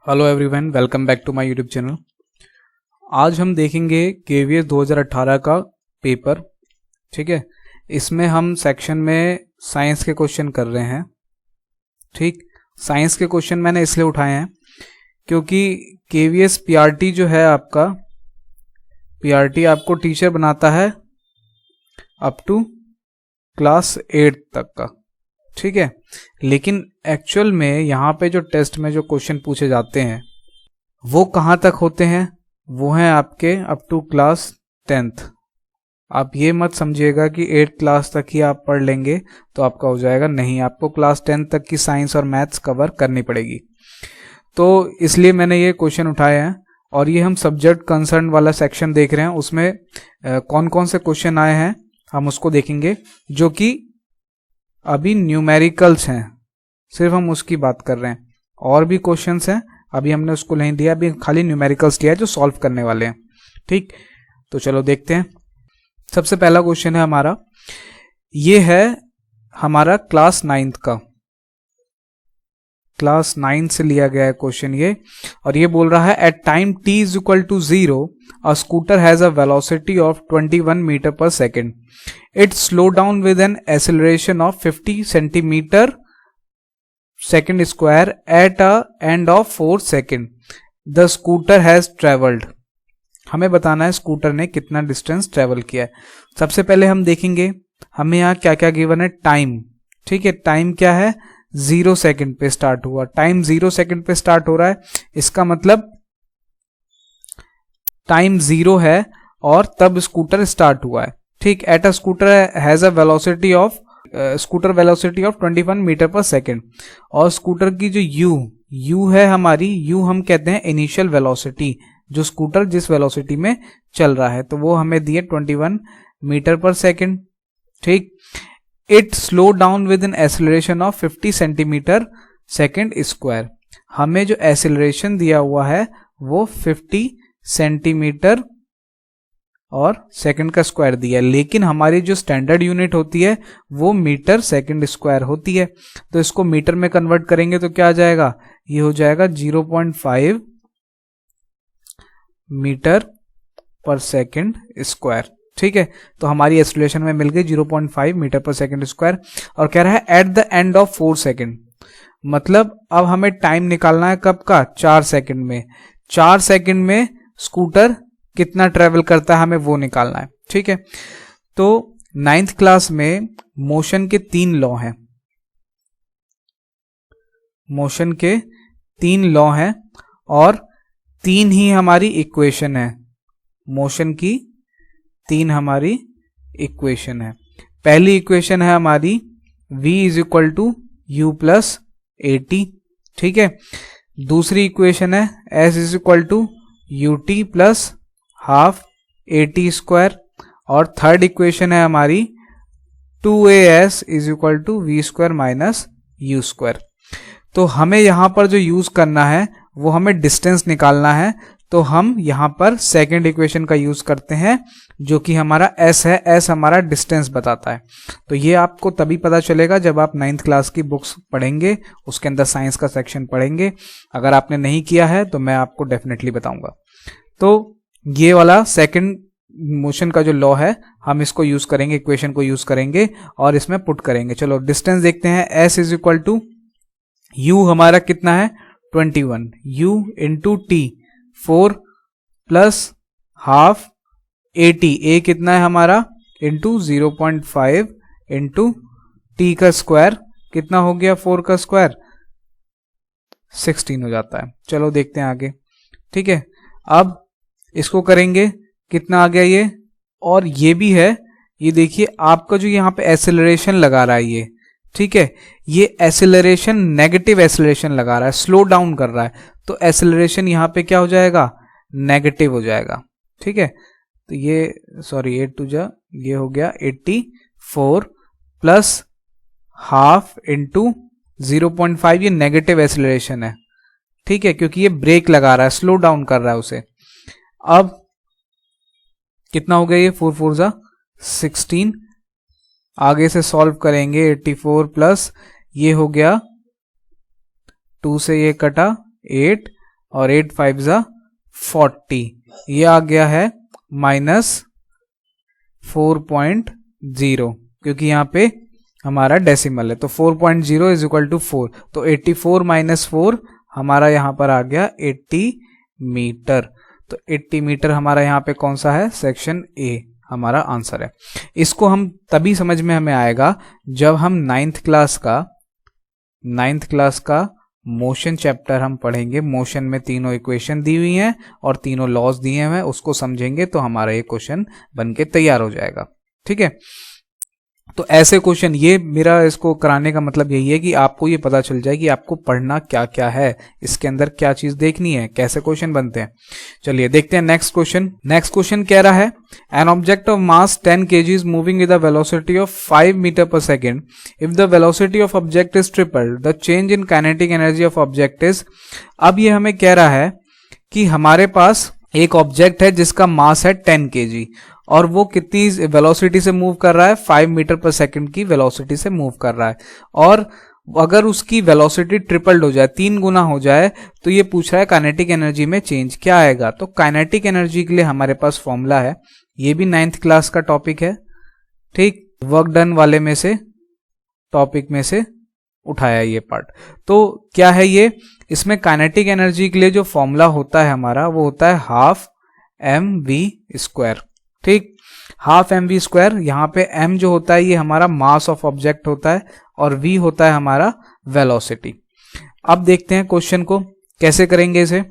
Hello everyone, welcome back to my YouTube channel. आज हम देखेंगे केवीएस 2018 का पेपर। ठीक है, इसमें हम सेक्शन में साइंस के क्वेश्चन कर रहे हैं। ठीक, साइंस के क्वेश्चन मैंने इसलिए उठाए हैं क्योंकि केवीएस पीआरटी जो है आपका, पीआरटी आपको टीचर बनाता है अप टू क्लास 8 तक का। ठीक है, लेकिन एक्चुअल में यहाँ पे जो टेस्ट में जो क्वेश्चन पूछे जाते हैं वो कहाँ तक होते हैं, वो हैं आपके अप टू क्लास 10th। आप ये मत समझिएगा कि 8 क्लास तक ही आप पढ़ लेंगे तो आपका हो जाएगा, नहीं, आपको क्लास 10 तक की साइंस और मैथ्स कवर करनी पड़ेगी। तो इसलिए मैंने ये क्वेश्चन उठाए हैं और ये हम सब्जेक्ट कंसर्न वाला सेक्शन देख रहे हैं। उसमें कौन कौन से क्वेश्चन आए हैं हम उसको देखेंगे, जो कि अभी न्यूमेरिकल्स हैं, सिर्फ हम उसकी बात कर रहे हैं। और भी क्वेश्चंस हैं, अभी हमने उसको नहीं दिया, अभी खाली न्यूमेरिकल्स लिया है जो सॉल्व करने वाले हैं। ठीक, तो चलो देखते हैं। सबसे पहला क्वेश्चन है हमारा, ये है हमारा क्लास 9th का, क्लास 9 से लिया गया है क्वेश्चन ये। और ये बोल रहा है at time t is equal to 0 a scooter has a velocity of 21 metre per second. It slow down with an acceleration of 50 centimetre second square at a end of 4 second. The scooter has travelled. हमें बताना है scooter ने कितना distance travel किया है। सबसे पहले हम देखेंगे हमें यहाँ क्या क्या गिवन है। टाइम, ठीक है, टाइम क्या है, 0 सेकेंड पे स्टार्ट हुआ। टाइम 0 सेकेंड पे स्टार्ट हो रहा है, इसका मतलब टाइम 0 है और तब स्कूटर स्टार्ट हुआ है। ठीक, at a scooter has a velocity of scooter velocity of 21 metre per second. और स्कूटर की जो u है हमारी, u हम कहते हैं इनिशियल वेलोसिटी, जो स्कूटर जिस वेलोसिटी में चल रहा है, तो वो हमें दिए 21 मीटर पर सेकेंड। ठीक, it slow down with an acceleration of 50 centimetre second square. हमें जो एक्सेलरेशन दिया हुआ है वो 50 सेंटीमीटर और सेकंड का स्क्वायर दिया है, लेकिन हमारी जो स्टैंडर्ड यूनिट होती है वो मीटर सेकंड स्क्वायर होती है। तो इसको मीटर में कन्वर्ट करेंगे तो क्या आ जाएगा, ये हो जाएगा 0.5 मीटर पर सेकंड स्क्वायर। ठीक है, तो हमारी एक्सेलरेशन में मिल गई 0.5 मीटर पर सेकंड स्क्वायर। और कह रहा है at the end of 4 second, मतलब अब हमें टाइम निकालना है कब का, 4 सेकंड में। 4 सेकंड में स्कूटर कितना ट्रेवल करता है हमें वो निकालना है। ठीक है, तो 9th क्लास में मोशन के 3 लॉ हैं, मोशन के 3 लॉ हैं और 3 ही हमारी इक्वेशन है। मोशन की 3 हमारी इक्वेशन है। पहली इक्वेशन है हमारी v is equal to U plus A T. ठीक है, दूसरी इक्वेशन है s is equal to U T plus half A T square. और थर्ड इक्वेशन है हमारी 2as is equal to V square minus U square. तो हमें यहां पर जो यूज करना है वो हमें डिस्टेंस निकालना है, तो हम यहां पर सेकेंड इक्वेशन का यूज करते हैं जो कि हमारा s है। s हमारा डिस्टेंस बताता है। तो ये आपको तभी पता चलेगा जब आप 9th क्लास की बुक्स पढ़ेंगे, उसके अंदर साइंस का सेक्शन पढ़ेंगे। अगर आपने नहीं किया है तो मैं आपको डेफिनेटली बताऊंगा। तो ये वाला सेकंड मोशन का जो लॉ है हम इसको यूज करेंगे, इक्वेशन को यूज करेंगे और इसमें पुट करेंगे। चलो डिस्टेंस देखते हैं। s is equal to u हमारा कितना है 21, u into t 4 plus half A t, a कितना है हमारा इंटू 0.5 इंटू टी का स्क्वायर कितना हो गया, 4 का स्क्वायर 16 हो जाता है। चलो देखते हैं आगे। ठीक है, अब इसको करेंगे, कितना आ गया ये, और ये भी है, ये देखिए आपका जो यहाँ पे एक्सेलरेशन लगा रहा है ये, ठीक है, ये एक्सेलरेशन नेगेटिव एक्सेलरेशन लगा रहा है, स्लो डाउन कर रहा है, तो एक्सेलरेशन यहाँ पे क्या हो जाएगा, नेगेटिव हो जाएगा। ठीक है, तो ये सॉरी 8 टू जा, ये हो गया 84 प्लस हाफ इंटू 0.5, ये नेगेटिव एक्सेलरेशन है। ठीक है, क्योंकि ये ब्रेक लगा रहा है, स्लो डाउन कर रहा है उसे। अब कितना हो गया ये, 4 4 जा 16, आगे से सॉल्व करेंगे 84 प्लस ये हो गया 2 से ये कटा 8 और 8 5 जा 40, ये आ गया है -4.0, क्योंकि यहाँ पे हमारा डेसिमल है, तो 4.0 इज इक्वल टू 4, तो 84 - 4 हमारा यहाँ पर आ गया 80 मीटर। तो 80 मीटर हमारा यहाँ पे कौन सा है, सेक्शन ए हमारा आंसर है। इसको हम तभी समझ में हमें आएगा जब हम नाइन्थ क्लास का मोशन चैप्टर हम पढ़ेंगे। मोशन में तीनों इक्वेशन दी हुई हैं और तीनों लॉज दिए हुए हैं, उसको समझेंगे तो हमारा ये क्वेश्चन बनके तैयार हो जाएगा। ठीक है, तो ऐसे क्वेश्चन, ये मेरा इसको कराने का मतलब यही है कि आपको ये पता चल जाए कि आपको पढ़ना क्या क्या है, इसके अंदर क्या चीज देखनी है, कैसे क्वेश्चन बनते हैं। चलिए देखते हैं नेक्स्ट क्वेश्चन। नेक्स्ट क्वेश्चन कह रहा है an object of mass 10 kg is moving with a velocity of 5 metre per second. If the velocity of object is triple, the change in kinetic energy of object is. अब ये हमें कह रहा है कि हमारे पास एक ऑब्जेक्ट है जिसका मास है 10 kg और वो कितनी वेलोसिटी से मूव कर रहा है, 5 मीटर पर सेकंड की वेलोसिटी से मूव कर रहा है। और अगर उसकी वेलोसिटी ट्रिपल्ड हो जाए, 3 गुना हो जाए, तो ये पूछ रहा है काइनेटिक एनर्जी में चेंज क्या आएगा। तो काइनेटिक एनर्जी के लिए हमारे पास फॉर्मूला है, ये भी 9th क्लास का टॉपिक है। ठीक, वर्क डन वाले में से टॉपिक में से उठाया ये पार्ट। तो क्या है ये, इसमें काइनेटिक एनर्जी के लिए जो फॉर्मूला होता है हमारा, वो होता है हाफ mv²। ठीक, हाफ mv², यहाँ पे m जो होता है ये हमारा मास ऑफ ऑब्जेक्ट होता है और v होता है हमारा वेलोसिटी। अब देखते हैं क्वेश्चन को कैसे करेंगे इसे।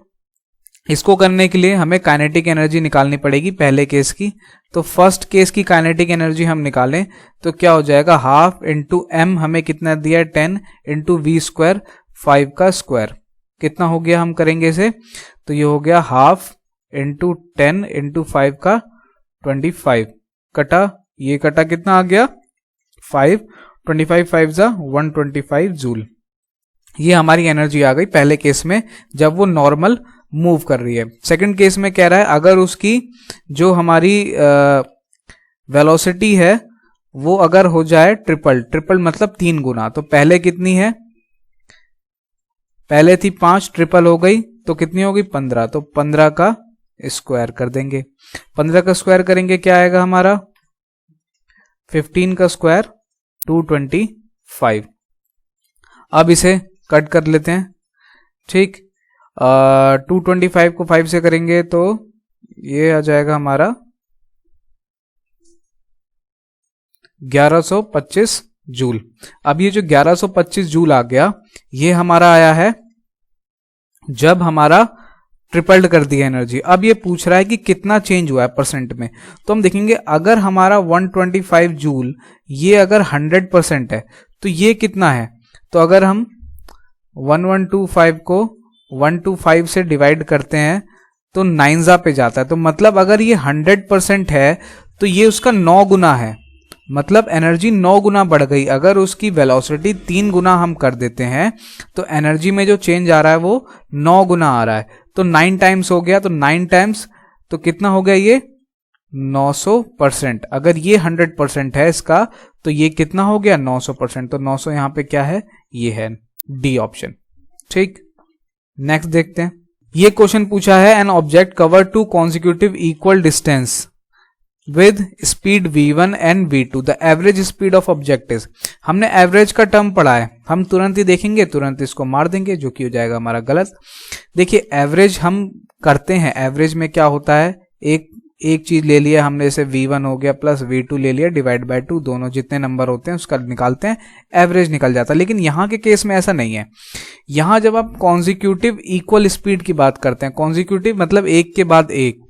इसको करने के लिए हमें काइनेटिक एनर्जी निकालनी पड़ेगी पहले केस की। तो फर्स्ट केस की काइनेटिक एनर्जी हम निकालें तो क्या हो जाएगा, हाफ इंटू m हमें कितना दिया है 10 इंटू v², 5 का स्क्वायर, कितना हो गया, हम करेंगे इसे तो ये हो गया हाफ इंटू 10 इंटू 5 का 25, कटा ये कटा कितना आ गया 5, 25 5 जा 125 जूल। ये हमारी एनर्जी आ गई पहले केस में जब वो नॉर्मल मूव कर रही है। सेकंड केस में कह रहा है अगर उसकी जो हमारी वेलोसिटी है वो अगर हो जाए ट्रिपल मतलब 3 गुना, तो पहले कितनी है, पहले थी 5, ट्रिपल हो गई तो कितनी होगी 15, तो 15 का स्क्वायर कर देंगे। 15 का स्क्वायर करेंगे क्या आएगा हमारा 15 का स्क्वायर 225। अब इसे कट कर लेते हैं। ठीक, 225 को 5 से करेंगे तो ये आ जाएगा हमारा 1125 जूल। अब ये जो 1125 जूल आ गया ये हमारा आया है जब हमारा ट्रिपल्ड कर दिया एनर्जी। अब ये पूछ रहा है कि कितना चेंज हुआ है परसेंट में, तो हम देखेंगे अगर हमारा 125 जूल ये अगर 100% है तो ये कितना है, तो अगर हम 1125 को 125 से डिवाइड करते हैं तो 9 पे जाता है, तो मतलब अगर ये 100% है तो ये उसका 9 गुना है, मतलब एनर्जी 9 गुना बढ़ गई। अगर उसकी वेलोसिटी 3 गुना हम कर देते हैं तो एनर्जी में जो चेंज आ रहा है वो 9 गुना आ रहा है, तो 9 टाइम्स हो गया, तो 9 टाइम्स तो कितना हो गया ये 900%। अगर ये 100% है इसका तो ये कितना हो गया 900%, तो 900 यहाँ पे क्या है, ये है डी ऑप्शन। ठीक, नेक्स्ट देखते हैं। ये क्वेश्चन पूछा है an object cover 2 consecutive equal distance with speed v1 and v2 the average speed of object is। हमने एवरेज का टर्म पढ़ा है, हम तुरंत ही देखेंगे, तुरंत इसको मार देंगे जो कि हो जाएगा हमारा गलत। देखिए एवरेज हम करते हैं, एवरेज में क्या होता है, एक चीज ले लिया हमने, जैसे v1 हो गया प्लस v2 ले लिया डिवाइड बाय 2, दोनों जितने नंबर होते हैं उसका निकालते हैं, एवरेज निकल जाता है। लेकिन यहाँ के केस में ऐसा नहीं है। यहाँ जब आप कॉन्जिक्यूटिव इक्वल स्पीड की बात करते हैं, कॉन्जिक्यूटिव मतलब एक के बाद एक,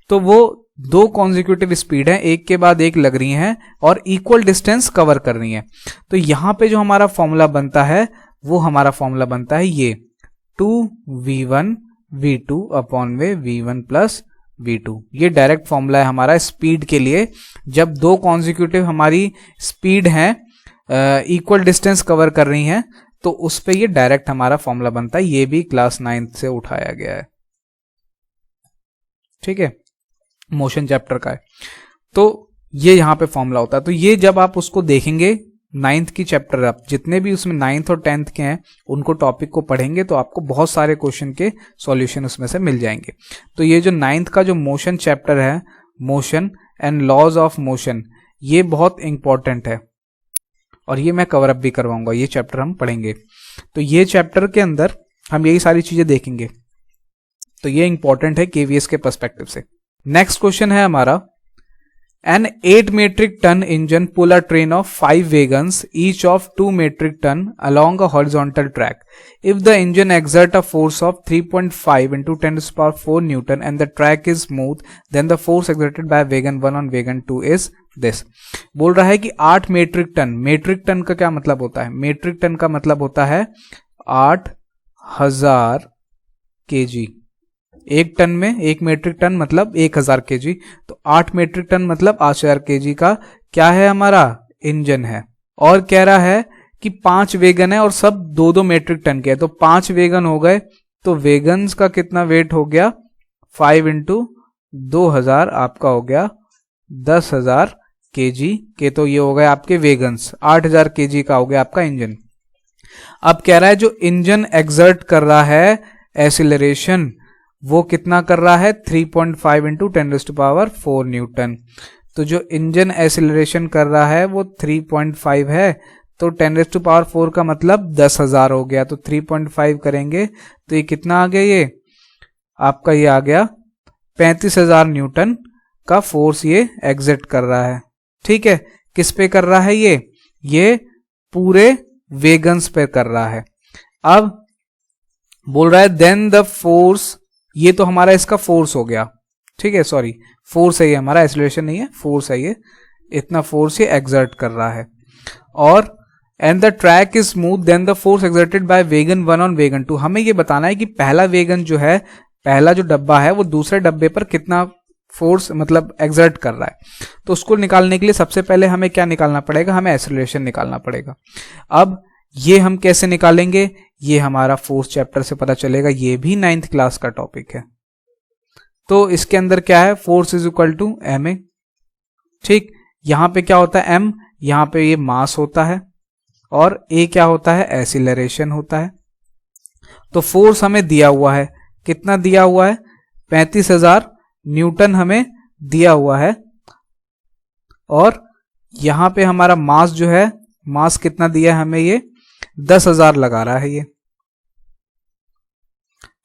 तो वो 2 कॉन्जिक्यूटिव स्पीड है, एक के बाद एक लग रही हैं और इक्वल डिस्टेंस कवर कर रही हैं। तो यहाँ पे जो हमारा फॉर्मूला बनता है वो हमारा फॉर्मूला बनता है ये 2v1 v2 अपॉन में v1 प्लस v2। ये डायरेक्ट फॉर्मूला है हमारा स्पीड के लिए। जब 2 कॉन्जिक्यूटिव हमारी स्पीड है इक्वल डिस्टेंस कवर कर रही हैं तो उस पे ये डायरेक्ट हमारा फॉर्मूला बनता है। ये भी क्लास 9th से उठाया गया है। ठीक है, मोशन चैप्टर का है, तो ये यहां पे फॉर्मूला होता है। तो ये जब आप उसको देखेंगे नाइन्थ की चैप्टर, आप जितने भी उसमें 9th और 10th के हैं उनको टॉपिक को पढ़ेंगे तो आपको बहुत सारे क्वेश्चन के सॉल्यूशन उसमें से मिल जाएंगे। तो ये जो 9th का जो मोशन चैप्टर है, motion and laws of motion, ये बहुत इंपॉर्टेंट है और ये मैं कवर अप भी करवाऊंगा, ये चैप्टर हम पढ़ेंगे। तो ये चैप्टर के अंदर हम यही सारी चीजें देखेंगे, तो ये इंपॉर्टेंट है केवीएस के पर्सपेक्टिव से। नेक्स्ट क्वेश्चन है हमारा, An 8 metric ton engine pull a train of 5 wagons, each of 2 metric ton, along a horizontal track. If the engine exert a force of 3.5 into 10 to the power 4 Newton and the track is smooth, then the force exerted by wagon 1 on wagon 2 is this. बोल रहा है कि 8 metric ton, metric ton का क्या मतलब होता है? Metric ton का मतलब होता है 8000 kg। एक टन में, एक मेट्रिक टन मतलब 1000 केजी, तो 8 मेट्रिक टन मतलब 8000 केजी का क्या है हमारा? इंजन है। और कह रहा है कि 5 वेगन है और सब 2-2 मेट्रिक टन के है, तो 5 वेगन हो गए, तो वेगन्स का कितना वेट हो गया? 5 इंटू 2000 आपका हो गया 10,000 केजी के, तो ये हो गए आपके वेगन्स। 8000 केजी का हो गया आपका इंजन। अब कह रहा है जो इंजन एक्सर्ट कर रहा है एक्सीलरेशन, वो कितना कर रहा है? 3.5 इंटू 10 टू पावर 4 न्यूटन। तो जो इंजन एक्सीलरेशन कर रहा है वो 3.5 है, तो 10 टू पावर 4 का मतलब 10,000 हो गया, तो 3.5 करेंगे तो ये कितना आ गया? ये आपका ये आ गया 35,000 न्यूटन का फोर्स ये एग्जिट कर रहा है। ठीक है, किस पे कर रहा है? ये पूरे वेगन्स पे कर रहा है। अब बोल रहा है देन द फोर्स, ये तो हमारा इसका फोर्स हो गया, ठीक है, सॉरी फोर्स है ये हमारा, एक्सीलरेशन नहीं है, फोर्स है ये, इतना फोर्स ये एक्सर्ट कर रहा है। और and the track is smooth then the force exerted by wagon 1 on wagon 2। हमें ये बताना है कि पहला वेगन जो है, पहला जो डब्बा है वो दूसरे डब्बे पर कितना फोर्स मतलब एक्सर्ट कर रहा है। तो उसको निकालने के लिए सबसे पहले हमें क्या निकालना पड़ेगा? हमें एक्सीलरेशन निकालना पड़ेगा। अब ये हम कैसे निकालेंगे? ये हमारा फोर्स चैप्टर से पता चलेगा, ये भी 9th क्लास का टॉपिक है। तो इसके अंदर क्या है? Force is equal to ma। ठीक, यहां पे क्या होता है? m, यहां पे ये मास होता है, और a क्या होता है? एक्सीलरेशन होता है। तो फोर्स हमें दिया हुआ है, कितना दिया हुआ है? 35,000 न्यूटन हमें दिया हुआ है। और यहां पे हमारा मास जो है, मास कितना दिया है हमें? ये 10,000 लगा रहा है, ये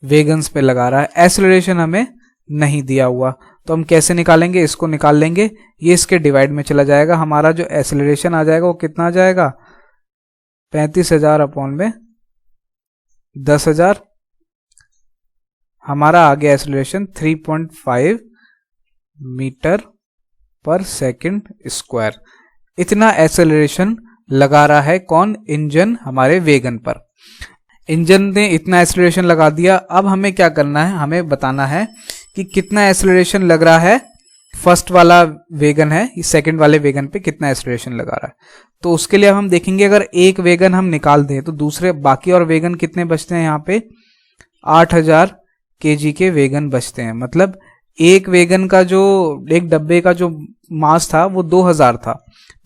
वेगन्स पे लगा रहा है। एक्सीलरेशन हमें नहीं दिया हुआ, तो हम कैसे निकालेंगे? इसको निकाल लेंगे, ये इसके डिवाइड में चला जाएगा। हमारा जो एक्सीलरेशन आ जाएगा वो कितना आ जाएगा? 35,000 अपॉन में 10,000, हमारा आ गया एक्सीलरेशन 3.5 मीटर पर सेकंड स्क्वायर। इतना एक्सेलरेशन लगा रहा है कौन? इंजन हमारे वेगन पर। इंजन ने इतना एक्सेलरेशन लगा दिया। अब हमें क्या करना है? हमें बताना है कि कितना एक्सेलरेशन लग रहा है फर्स्ट वाला वेगन है, सेकंड वाले वेगन पे कितना एक्सेलरेशन लगा रहा है। तो उसके लिए हम देखेंगे, अगर एक वेगन हम निकाल दें तो दूसरे बाकी और वेगन कितने बचते हैं? यहाँ पे 8000 केजी के वेगन बचते हैं। मतलब एक वेगन का जो, एक डब्बे का जो मास था वो 2000 था।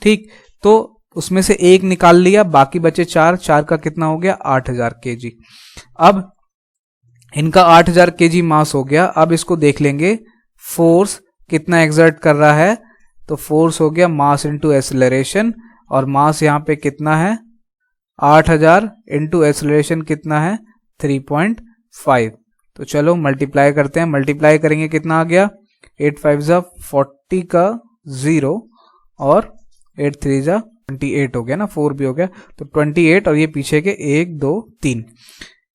ठीक, तो उसमें से एक निकाल लिया, बाकी बचे 4 का कितना हो गया? 8000 केजी। अब इनका 8000 केजी मास हो गया। अब इसको देख लेंगे फोर्स कितना एक्सर्ट कर रहा है। तो फोर्स हो गया मास इंटू एक्सेलरेशन, और मास यहाँ पे कितना है? 8000 इंटू एक्सेलरेशन कितना है? 3.5। तो चलो मल्टीप्लाई करते हैं। मल्टीप्लाई करेंगे कितना आ गया? 8 5 जा 40 का 0 और 8 3 जा 28 हो गया ना, 4 भी हो गया, तो 28। और ये पीछे के 1 2 3,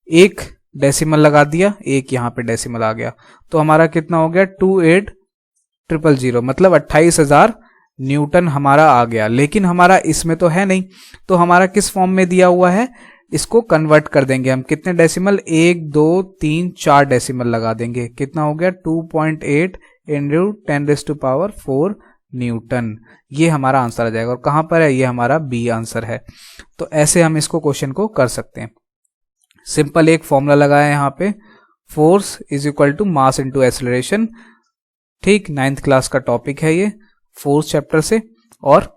एक डेसिमल लगा दिया, एक यहाँ पे डेसिमल आ गया, तो हमारा कितना हो गया? 28,000, मतलब 28,000 न्यूटन हमारा आ गया। लेकिन हमारा इसमें तो है नहीं, तो हमारा किस फॉर्म में दिया हुआ है? इसको कन्वर्ट कर देंगे हम। कितने डेसिमल? 1 2 3 4 डेसिमल लगा देंगे। कितना हो गया? 2.8 इंटू 10 टू पावर 4 न्यूटन। ये हमारा आंसर आ जाएगा। और कहां पर है? ये हमारा बी आंसर है। तो ऐसे हम इसको क्वेश्चन को कर सकते हैं। सिंपल एक फॉर्मूला लगाया यहाँ पे, force is equal to mass into acceleration. ठीक, 9th क्लास का टॉपिक है ये, फोर्स चैप्टर से। और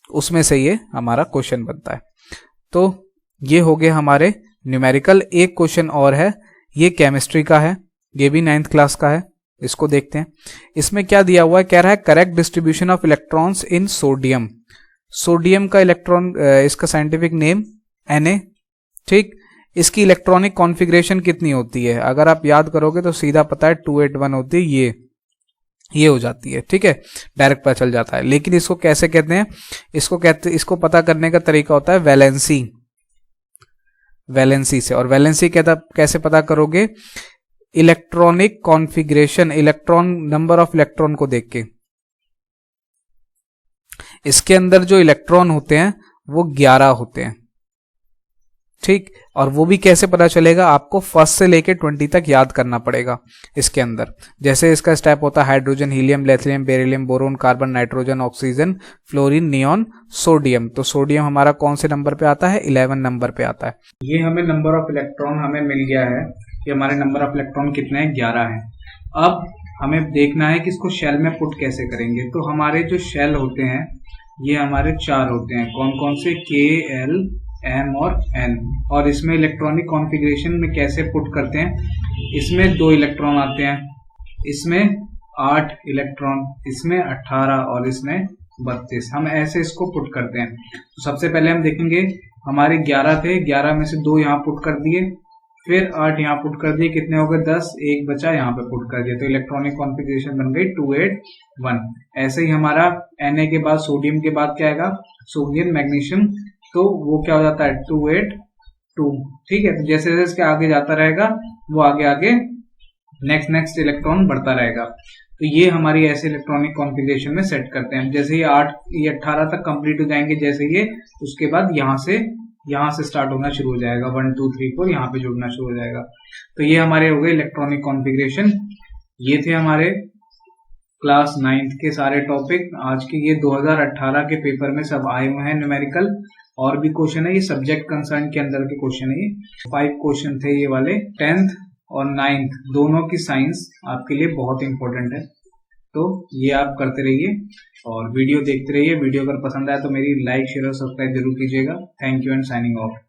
उसमें से ये हमारा क्वेश्चन बनता है। तो ये हो गए हमारे न्यूमेरिकल। एक क्वेश्चन और है, ये केमिस्ट्री का है, ये भी 9th क्लास का है, इसको देखते हैं। इसमें क्या दिया हुआ है, कह रहा है correct distribution of electrons in sodium. Sodium का इलेक्ट्रॉन, इसका साइंटिफिक नेम Na, ठीक। इसकी इलेक्ट्रॉनिक कॉन्फ़िगरेशन कितनी होती है, अगर आप याद करोगे तो सीधा पता है 281 होती है, ये हो जाती है, ठीक है, डायरेक्ट पता चल जाता है। लेकिन इसको कैसे कहते हैं, इसको पता करने का तरीका होता है वैलेंसी से। और वैलेंसी कैसे पता करोगे, electronic configuration, electron, number of electron को देख के। इसके अंदर जो इलेक्ट्रॉन होते हैं वो 11 होते हैं, ठीक। और वो भी कैसे पता चलेगा, आपको 1 से लेके 20 तक याद करना पड़ेगा इसके अंदर। जैसे इसका स्टेप होता है hydrogen, helium, lithium, beryllium, boron, carbon, nitrogen, oxygen, fluorine, neon, sodium. तो सोडियम हमारा कौन से नंबर पे आता है, 11 नंबर पे आता है। ये हमें नंबर ऑफ इलेक्ट्रॉन हमें मिल गया है कि हमारे नंबर ऑफ इलेक्ट्रॉन कितने हैं, 11 है। अब हमें देखना है कि इसको शेल में पुट कैसे करेंगे। तो हमारे जो शेल होते हैं ये हमारे 4 होते हैं, कौन कौन से, K, L, M और N। और इसमें इलेक्ट्रॉनिक कॉन्फ़िगरेशन में कैसे पुट करते हैं, इसमें 2 इलेक्ट्रॉन आते हैं, इसमें 8 इलेक्ट्रॉन, इसमें 18 और इसमें 32। हम ऐसे इसको पुट करते हैं। तो सबसे पहले हम देखेंगे, हमारे 11 थे, 11 में से 2 यहाँ पुट कर दिए, फिर 8 यहाँ पुट कर दिए, कितने हो गए, 10, एक बचा यहाँ पे पुट कर दिया, तो इलेक्ट्रॉनिक कॉन्फ़िगरेशन बन गई 281। ऐसे ही हमारा Na के बाद, सोडियम के बाद क्या आएगा, सोडियम, मैग्नीशियम, तो वो क्या हो जाता है 282, ठीक है। तो जैसे जैसे इसके आगे जाता रहेगा वो आगे आगे नेक्स्ट इलेक्ट्रॉन बढ़ता रहेगा। तो ये हमारी ऐसे इलेक्ट्रॉनिक कॉन्फ़िगरेशन में सेट करते हैं। जैसे ये 18 तक कंप्लीट हो जाएंगे, जैसे ये, उसके बाद यहाँ से स्टार्ट होना शुरू हो जाएगा, 1 2 3 4 यहाँ पे जुड़ना शुरू हो जाएगा। तो ये हमारे हो गए इलेक्ट्रॉनिक कॉन्फ़िगरेशन। ये थे हमारे क्लास 9th के सारे टॉपिक आज के। ये 2018 के पेपर में सब आए हुए हैं न्यूमेरिकल। और भी क्वेश्चन है, ये सब्जेक्ट कंसर्न के अंदर के क्वेश्चन है। ये 5 क्वेश्चन थे ये वाले। 10th और 9th दोनों की साइंस आपके लिए बहुत इंपॉर्टेंट है, तो ये आप करते रहिए और वीडियो देखते रहिए। वीडियो अगर पसंद आए तो मेरी लाइक, शेयर और सब्सक्राइब जरूर कीजिएगा। Thank you and signing off.